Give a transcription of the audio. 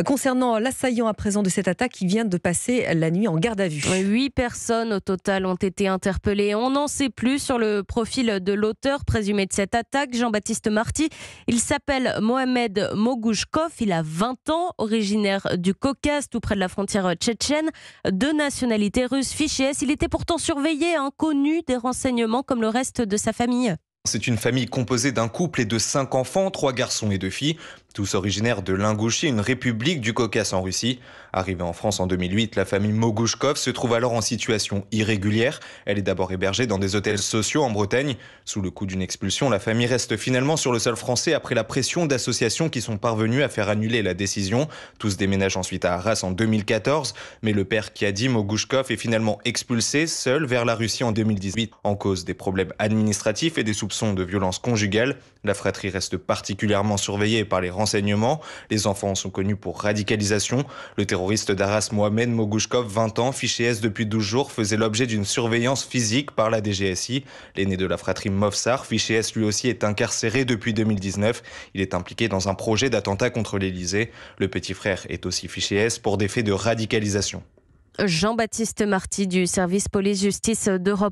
Concernant l'assaillant à présent de cette attaque qui vient de passer la nuit en garde à vue. 8 personnes au total ont été interpellées. On n'en sait plus sur le profil de l'auteur présumé de cette attaque, Jean-Baptiste Marty. Il s'appelle Mohamed Mogouchkov. Il a 20 ans, originaire du Caucase, tout près de la frontière tchétchène, de nationalité russe, fiché S. Il était pourtant surveillé, connu des renseignements comme le reste de sa famille. C'est une famille composée d'un couple et de 5 enfants, 3 garçons et 2 filles, tous originaires de l'Ingouchie, une république du Caucase en Russie. Arrivée en France en 2008, la famille Mogouchkov se trouve alors en situation irrégulière. Elle est d'abord hébergée dans des hôtels sociaux en Bretagne. Sous le coup d'une expulsion, la famille reste finalement sur le sol français après la pression d'associations qui sont parvenues à faire annuler la décision. Tous déménagent ensuite à Arras en 2014, mais le père Kiadi Mogouchkov est finalement expulsé seul vers la Russie en 2018 en cause des problèmes administratifs et des soupçons de violence conjugale. La fratrie reste particulièrement surveillée par les renseignements. Les enfants sont connus pour radicalisation. Le terroriste d'Arras Mohamed Mogouchkov, 20 ans, fiché S depuis 12 jours, faisait l'objet d'une surveillance physique par la DGSI. L'aîné de la fratrie Movsar, fiché S lui aussi, est incarcéré depuis 2019. Il est impliqué dans un projet d'attentat contre l'Élysée. Le petit frère est aussi fiché S pour des faits de radicalisation. Jean-Baptiste Marty du service police-justice d'Europe.